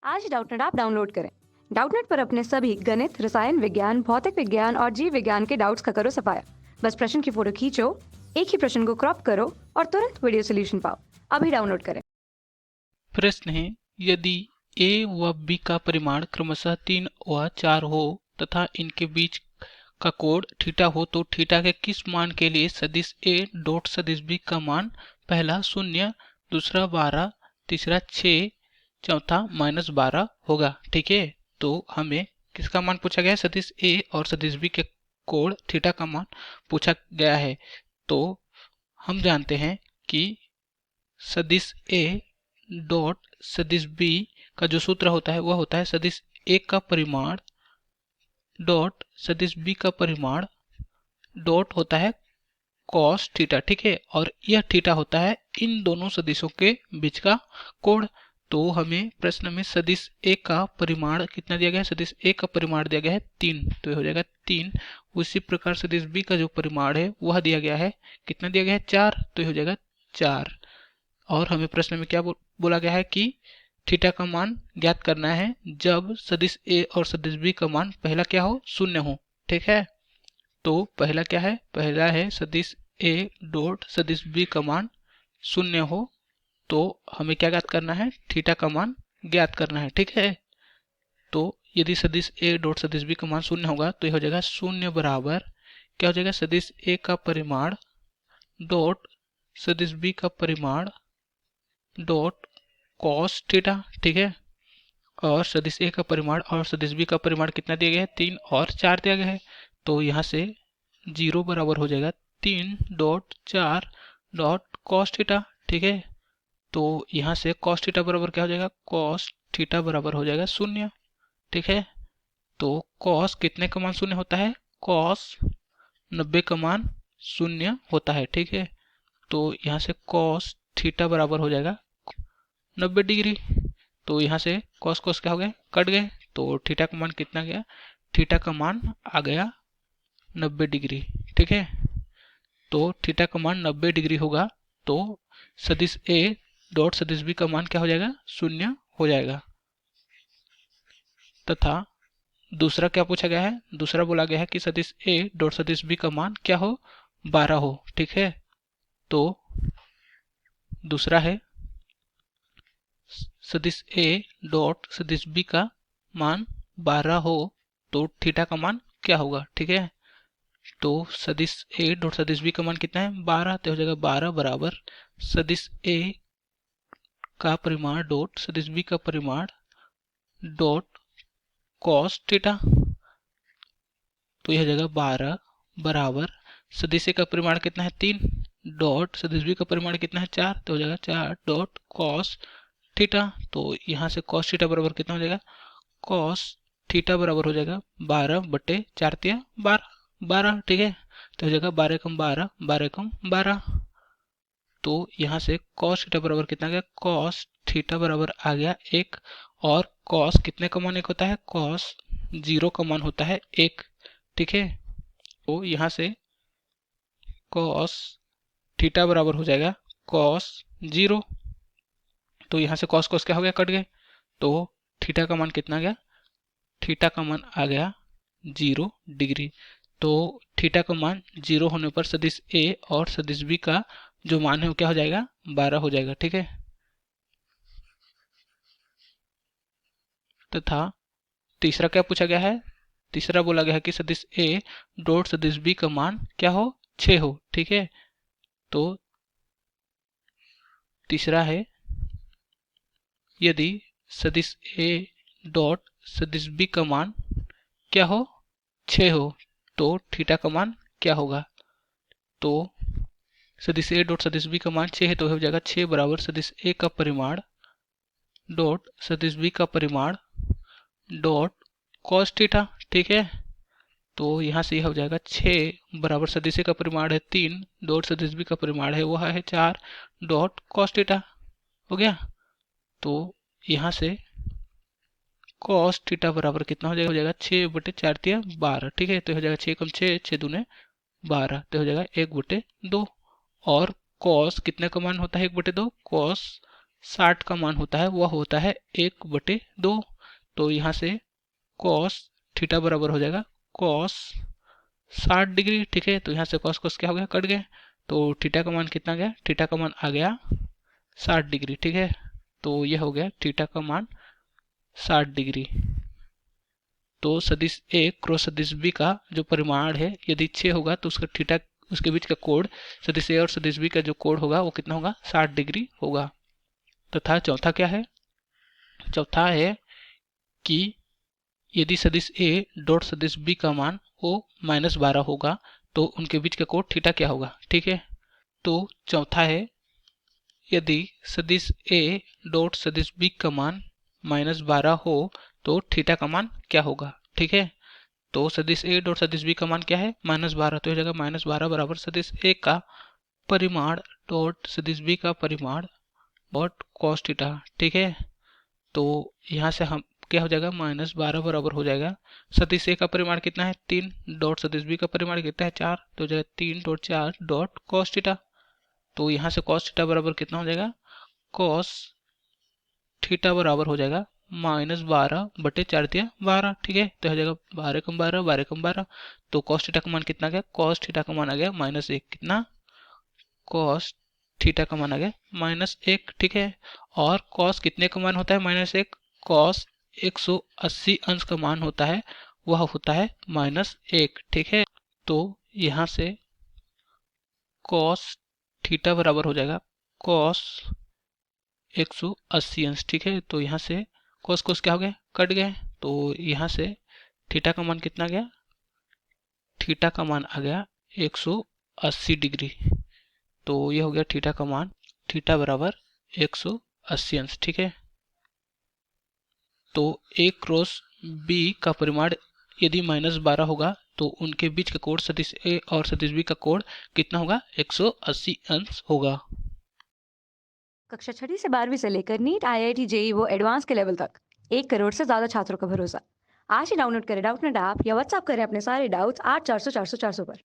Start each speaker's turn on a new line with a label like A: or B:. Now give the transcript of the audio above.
A: आज Doubtnut app download करें। Doubtnut पर अपने सभी गणित, रसायन विज्ञान, भौतिक विज्ञान और जीव विज्ञान के डाउट्स का करो सफाया। बस प्रश्न की फोटो खींचो, एक ही प्रश्न को क्रॉप करो और तुरंत वीडियो सोल्यूशन पाओ। अभी डाउनलोड करें।
B: प्रश्न है, यदि a व b का परिमाण क्रमशः 3 व 4 हो तथा इनके बीच का कोण थीटा हो तो थीटा के किस मान के लिए सदिश a डॉट सदिश b का मान पहला 0, दूसरा 12, तीसरा 6, चौथा -12 होगा। ठीक है, तो हमें किसका मान पूछा गया है? सदिश a और सदिश b के कोण थीटा का मान पूछा गया है। तो हम जानते हैं कि सदिश a डॉट सदिश b का जो सूत्र होता है वह होता है सदिश a का परिमाण डॉट सदिश b का परिमाण डॉट होता है कॉस थीटा। ठीक है, और यह थीटा होता है इन दोनों सदिशों के बीच का कोण। तो हमें प्रश्न में सदिश a का परिमाण कितना दिया गया है? सदिश a का परिमाण दिया गया है 3, तो यह हो जाएगा 3। उसी प्रकार सदिश b का जो परिमाण है वह दिया गया है, कितना दिया गया है? 4, तो यह हो जाएगा 4। और हमें प्रश्न में क्या बोला गया है कि थीटा का मान ज्ञात करना है जब सदिश a और सदिश b का मान पहला क्या हो? 0 हो। ठीक है, तो पहला क्या है? पहला है सदिश a डॉट सदिश b का मान 0 हो, तो हमें क्या ज्ञात करना है? थीटा का मान ज्ञात करना है। ठीक है, तो यदि सदिश a डॉट सदिश b का मान 0 होगा तो यह हो जाएगा 0 बराबर क्या हो जाएगा? सदिश a का परिमाण डॉट सदिश b का परिमाण डॉट कॉस थीटा। ठीक है, और सदिश a का परिमाण और सदिश b का परिमाण कितना दिया गया है? 3 और 4 दिया गया है। तो यहाँ से 0 बराबर हो जाएगा 3 डॉट 4 डॉट कॉस थीटा। ठीक है, तो यहाँ से कॉस थीटा बराबर क्या हो जाएगा? कॉस थीटा बराबर हो जाएगा 0। ठीक है, तो कॉस कितने का मान 0 होता है? कॉस 90 का मान 0 होता है। ठीक है, तो यहाँ से कॉस थीटा बराबर हो जाएगा 90 डिग्री। तो यहाँ से कॉस कॉस क्या हो गए? कट गए। तो थीटा का मान कितना गया? थीटा का मान आ गया 90 डिग्री। ठीक है, तो थीटा का मान 90 डिग्री होगा, तो सदिश a डॉट सदिश b का मान क्या हो जाएगा? 0 हो जाएगा। तथा दूसरा क्या पूछा गया है? दूसरा बोला गया है कि सदिश a डॉट सदिश b का मान क्या हो? 12 हो। ठीक है, तो दूसरा है सदिश a डॉट सदिश b का मान 12 हो तो थीटा का मान क्या होगा? ठीक है, तो सदिश a डॉट सदिश b का मान कितना है? 12, तो हो जाएगा 12 बराबर सदिश a का परिमाण डॉट सदिश b का परिमाण डॉट कॉस थीटा। तो यह हो जाएगा 12 बराबर सदिश a का परिमाण कितना है? 3 डॉट सदिश b का परिमाण कितना है? 4, तो हो जाएगा 4 डॉट कॉस थीटा। तो यहाँ से कॉस थीटा बराबर कितना हो जाएगा? कॉस थीटा बराबर हो जाएगा 12/4 12। ठीक है, तो हो जाएगा 12 कम 12 12 कम 12। तो यहाँ से कॉस थीटा बराबर कितना आ गया? कॉस थीटा बराबर आ गया 1। और कॉस कितने का मान 1 होता है? कॉस 0 का मान होता है 1। ठीक है, तो यहाँ से कॉस थीटा बराबर हो जाएगा कॉस 0। तो यहाँ से कॉस कॉस क्या हो गया? कट गए। तो थीटा का मान कितना आ गया? थीटा का मान आ गया 0 डिग्री। तो थीटा का मान 0 होने पर सदिश a और सदिश b का जो मान है वो क्या हो जाएगा? 12 हो जाएगा। ठीक है, तथा तीसरा क्या पूछा गया है? तीसरा बोला गया है कि सदिश a डॉट सदिश b का मान क्या हो? 6 हो। ठीक है, तो तीसरा है यदि सदिश a डॉट सदिश b का मान क्या हो? 6 हो, तो थीटा का मान क्या होगा? तो सदिश a डॉट सदिश b का मान 6 है, तो हो जाएगा 6 बराबर सदिश a का परिमाण डॉट सदिश b का परिमाण डॉट कॉस थीटा। ठीक है, तो यहाँ से यह हो जाएगा 6 बराबर सदिश a का परिमाण है 3 डॉट सदिश b का परिमाण है वह है 4 डॉट कॉस थीटा। हो गया, तो यहाँ से कॉस थीटा बराबर कितना हो जाएगा? 6/4 12। ठीक है, तो हो जाएगा 6 कम 6 6 दूने 12, तो हो जाएगा 1/2। और कॉस कितने का मान होता है? 1/2। कॉस 60 का मान होता है वह होता है 1/2। तो यहाँ से कॉस थीटा बराबर हो जाएगा कॉस 60 डिग्री। ठीक है, तो यहाँ से कॉस कॉस क्या हो गया, कट गया। तो थीटा का मान कितना गया, थीटा का मान आ गया 60 डिग्री। ठीक है, तो यह हो गया थीटा का मान 60 डिग्री। तो सदिश ए क्रॉस सदिश बी का जो परिमाण है यदि 6 होगा तो उसका थीटा, उसके बीच का कोण सदिश ए और सदिश बी का जो कोण होगा वो कितना होगा, 60 डिग्री होगा। तथा चौथा क्या है, चौथा है कि यदि सदिश ए डॉट सदिश बी का मान वो -12 होगा तो उनके बीच का कोण थीटा क्या होगा। ठीक है, तो चौथा है यदि सदिश ए डॉट सदिश बी का मान -12 हो तो थीटा का मान क्या होगा। ठीक है, तो सदिश ए डॉट सदिश बी का मान क्या है, -12। तो हो जाएगा -12 बराबर सदिश ए का परिमाण डॉट सदिश बी का परिमाण डॉट कॉस थीटा। ठीक है, तो यहाँ से हम क्या हो जाएगा, -12 बराबर हो जाएगा सदिश ए का परिमाण कितना है 3 डॉट सदिश बी का परिमाण कितना है 4। तो हो जाएगा 3 डॉट 4 डॉट कॉस थीटा। तो यहाँ से कॉस थीटा बराबर कितना हो जाएगा, कॉस थीटा बराबर हो जाएगा -12/4 ठीक है, तो हो जाएगा 12 कम 12 12 कम 12। तो कॉस थीटा का मान कितना गया, कॉस थीटा का मान आ गया -1। कितना, कॉस थीटा का मान आ गया -1। ठीक है, और कॉस कितने का मान होता है -1, कॉस 180 अंश का मान होता है वह होता है -1। ठीक है, तो यहाँ से कॉस थीटा बराबर हो जाएगा कॉस 180 अंश। ठीक है, तो यहाँ से कॉस कॉस क्या हो गया, कट गए। तो यहाँ से थीटा का मान कितना गया, थीटा का मान आ गया 180 डिग्री। तो ये हो गया थीटा का मान, थीटा बराबर 180 अंश। ठीक है, तो ए क्रॉस बी का परिमाण यदि -12 होगा तो उनके बीच का कोण सदिश ए और सदिश बी का कोण कितना होगा, 180 अंश होगा।
A: कक्षा 6वीं से 12वीं से लेकर नीट, IIT, JEE वो एडवांस के लेवल तक 1 करोड़ से ज्यादा छात्रों का भरोसा। आज ही डाउनलोड करें डाउटनेट ऐप या व्हाट्सएप करें अपने सारे डाउट्स 8400 400 400 पर।